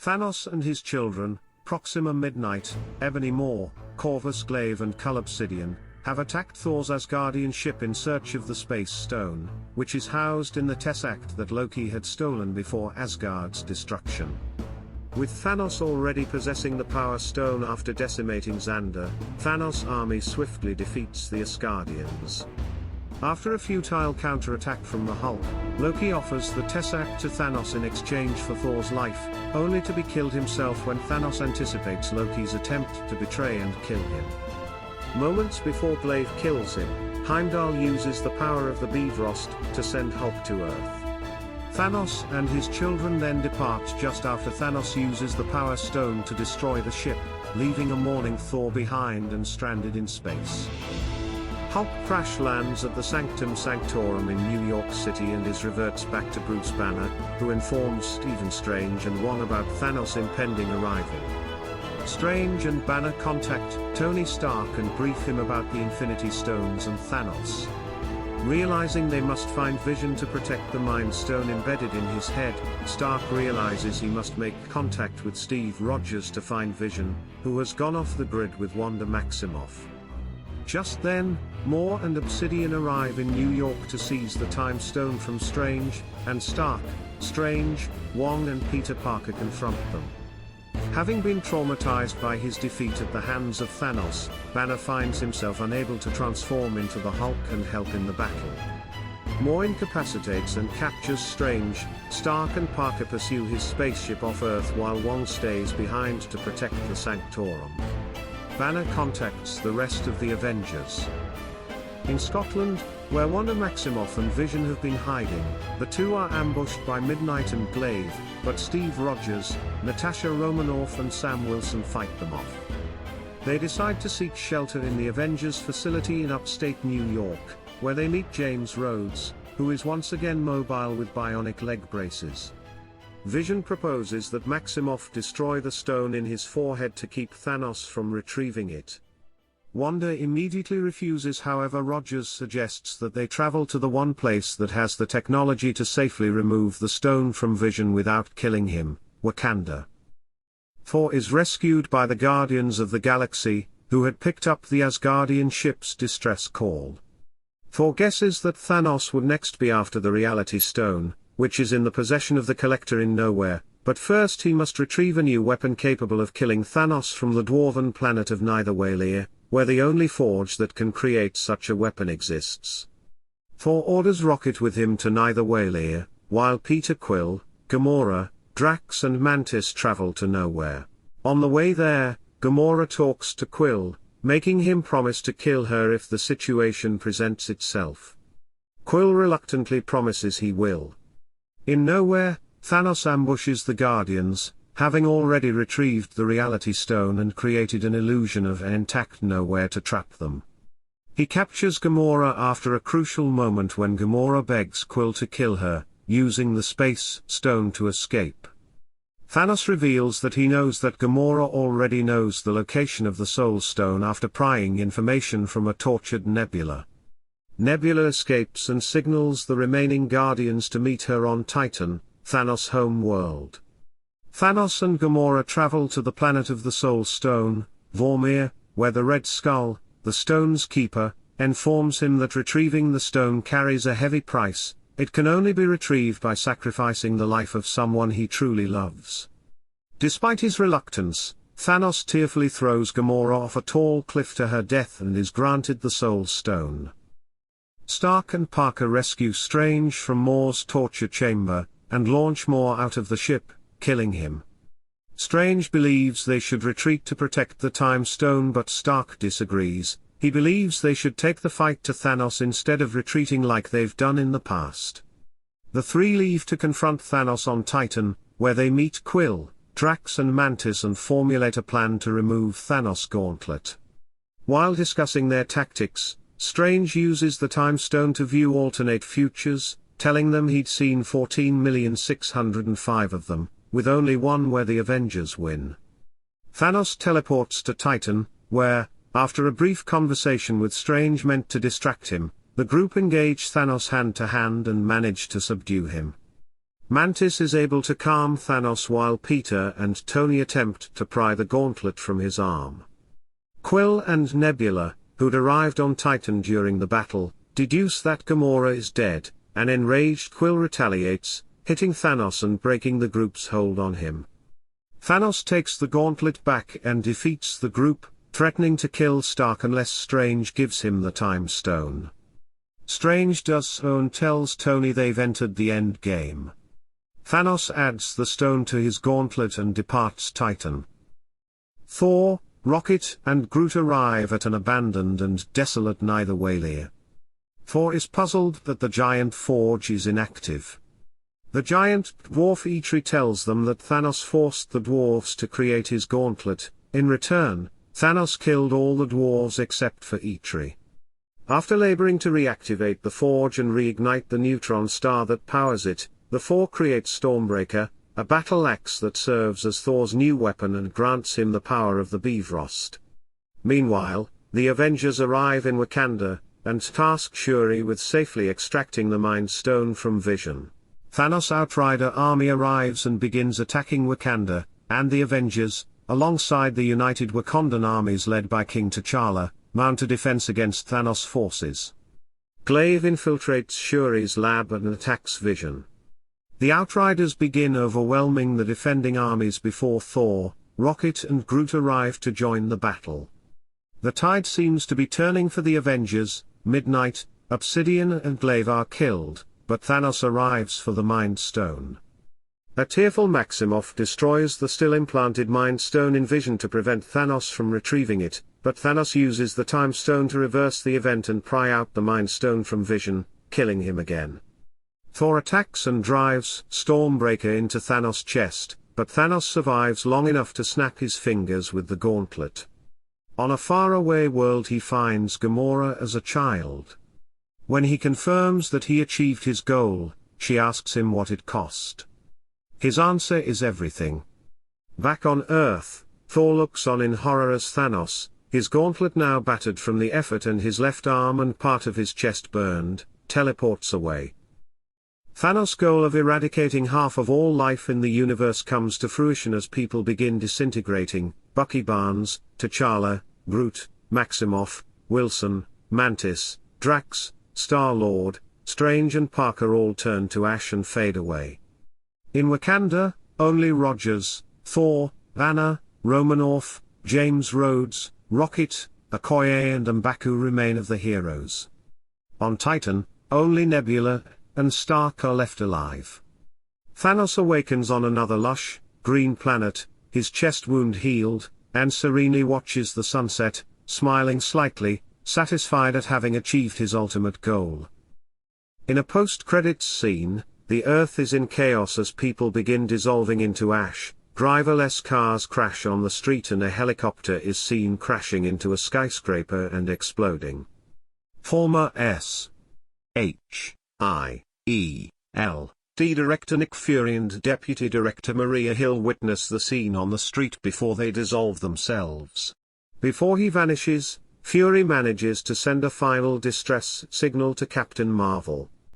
Thanos and his children, Proxima Midnight, Ebony Maw, Corvus Glaive and Cull Obsidian, have attacked Thor's Asgardian ship in search of the Space Stone, which is housed in the Tesseract that Loki had stolen before Asgard's destruction. With Thanos already possessing the Power Stone after decimating Xander, Thanos' army swiftly defeats the Asgardians. After a futile counterattack from the Hulk, Loki offers the Tesseract to Thanos in exchange for Thor's life, only to be killed himself when Thanos anticipates Loki's attempt to betray and kill him. Moments before Glaive kills him, Heimdall uses the power of the Bifrost to send Hulk to Earth. Thanos and his children then depart just after Thanos uses the Power Stone to destroy the ship, leaving a mourning Thor behind and stranded in space. Hulk crash lands at the Sanctum Sanctorum in New York City and reverts back to Bruce Banner, who informs Stephen Strange and Wong about Thanos' impending arrival. Strange and Banner contact Tony Stark and brief him about the Infinity Stones and Thanos. Realizing they must find Vision to protect the Mind Stone embedded in his head, Stark realizes he must make contact with Steve Rogers to find Vision, who has gone off the grid with Wanda Maximoff. Just then, Maw and Obsidian arrive in New York to seize the Time Stone from Strange and Stark. Strange, Wong and Peter Parker confront them. Having been traumatized by his defeat at the hands of Thanos, Banner finds himself unable to transform into the Hulk and help in the battle. Maw incapacitates and captures Strange. Stark and Parker pursue his spaceship off Earth while Wong stays behind to protect the Sanctorum. Banner contacts the rest of the Avengers. In Scotland, where Wanda Maximoff and Vision have been hiding, the two are ambushed by Midnight and Glaive, but Steve Rogers, Natasha Romanoff and Sam Wilson fight them off. They decide to seek shelter in the Avengers facility in upstate New York, where they meet James Rhodes, who is once again mobile with bionic leg braces. Vision proposes that Maximoff destroy the stone in his forehead to keep Thanos from retrieving it. Wanda immediately refuses, however Rogers suggests that they travel to the one place that has the technology to safely remove the stone from Vision without killing him, Wakanda. Thor is rescued by the Guardians of the Galaxy, who had picked up the Asgardian ship's distress call. Thor guesses that Thanos would next be after the Reality Stone, which is in the possession of the Collector in Nowhere, but first he must retrieve a new weapon capable of killing Thanos from the dwarven planet of Nidavellir, where the only forge that can create such a weapon exists. Thor orders Rocket with him to Nidavellir, while Peter Quill, Gamora, Drax and Mantis travel to Nowhere. On the way there, Gamora talks to Quill, making him promise to kill her if the situation presents itself. Quill reluctantly promises he will. In Nowhere, Thanos ambushes the Guardians, having already retrieved the Reality Stone and created an illusion of an intact Nowhere to trap them. He captures Gamora after a crucial moment when Gamora begs Quill to kill her, using the Space Stone to escape. Thanos reveals that he knows that Gamora already knows the location of the Soul Stone after prying information from a tortured Nebula. Nebula escapes and signals the remaining Guardians to meet her on Titan, Thanos' home world. Thanos and Gamora travel to the planet of the Soul Stone, Vormir, where the Red Skull, the stone's keeper, informs him that retrieving the stone carries a heavy price. It can only be retrieved by sacrificing the life of someone he truly loves. Despite his reluctance, Thanos tearfully throws Gamora off a tall cliff to her death and is granted the Soul Stone. Stark and Parker rescue Strange from Maw's torture chamber, and launch Maw out of the ship, killing him. Strange believes they should retreat to protect the Time Stone, but Stark disagrees. He believes they should take the fight to Thanos instead of retreating like they've done in the past. The three leave to confront Thanos on Titan, where they meet Quill, Drax and Mantis and formulate a plan to remove Thanos' gauntlet. While discussing their tactics, Strange uses the Time Stone to view alternate futures, telling them he'd seen 14,605 of them, with only one where the Avengers win. Thanos teleports to Titan, where, after a brief conversation with Strange meant to distract him, the group engage Thanos hand to hand and manage to subdue him. Mantis is able to calm Thanos while Peter and Tony attempt to pry the gauntlet from his arm. Quill and Nebula, who'd arrived on Titan during the battle, deduce that Gamora is dead. An enraged Quill retaliates, hitting Thanos and breaking the group's hold on him. Thanos takes the gauntlet back and defeats the group, threatening to kill Stark unless Strange gives him the Time Stone. Strange does so and tells Tony they've entered the end game. Thanos adds the stone to his gauntlet and departs Titan. Thor, Rocket and Groot arrive at an abandoned and desolate Nidavellir. Thor is puzzled that the giant forge is inactive. The giant dwarf Eitri tells them that Thanos forced the dwarves to create his gauntlet. In return, Thanos killed all the dwarves except for Eitri. After laboring to reactivate the forge and reignite the neutron star that powers it, the Four creates Stormbreaker, a battle axe that serves as Thor's new weapon and grants him the power of the Bifrost. Meanwhile, the Avengers arrive in Wakanda, and task Shuri with safely extracting the Mind Stone from Vision. Thanos' Outrider army arrives and begins attacking Wakanda, and the Avengers, alongside the united Wakandan armies led by King T'Challa, mount a defense against Thanos' forces. Glaive infiltrates Shuri's lab and attacks Vision. The Outriders begin overwhelming the defending armies before Thor, Rocket and Groot arrive to join the battle. The tide seems to be turning for the Avengers. Midnight, Obsidian and Glaive are killed, but Thanos arrives for the Mind Stone. A tearful Maximoff destroys the still implanted Mind Stone in Vision to prevent Thanos from retrieving it, but Thanos uses the Time Stone to reverse the event and pry out the Mind Stone from Vision, killing him again. Thor attacks and drives Stormbreaker into Thanos' chest, but Thanos survives long enough to snap his fingers with the gauntlet. On a faraway world he finds Gamora as a child. When he confirms that he achieved his goal, she asks him what it cost. His answer is everything. Back on Earth, Thor looks on in horror as Thanos, his gauntlet now battered from the effort and his left arm and part of his chest burned, teleports away. Thanos' goal of eradicating half of all life in the universe comes to fruition as people begin disintegrating. Bucky Barnes, T'Challa, Groot, Maximoff, Wilson, Mantis, Drax, Star-Lord, Strange and Parker all turn to ash and fade away. In Wakanda, only Rogers, Thor, Banner, Romanoff, James Rhodes, Rocket, Okoye and M'Baku remain of the heroes. On Titan, only Nebula and Stark are left alive. Thanos awakens on another lush, green planet, his chest wound healed, and serenely watches the sunset, smiling slightly, satisfied at having achieved his ultimate goal. In a post-credits scene, the Earth is in chaos as people begin dissolving into ash, driverless cars crash on the street and a helicopter is seen crashing into a skyscraper and exploding. Former S.H.I.E.L.D. Director Nick Fury and Deputy Director Maria Hill witness the scene on the street before they dissolve themselves. Before he vanishes, Fury manages to send a final distress signal to Captain Marvel.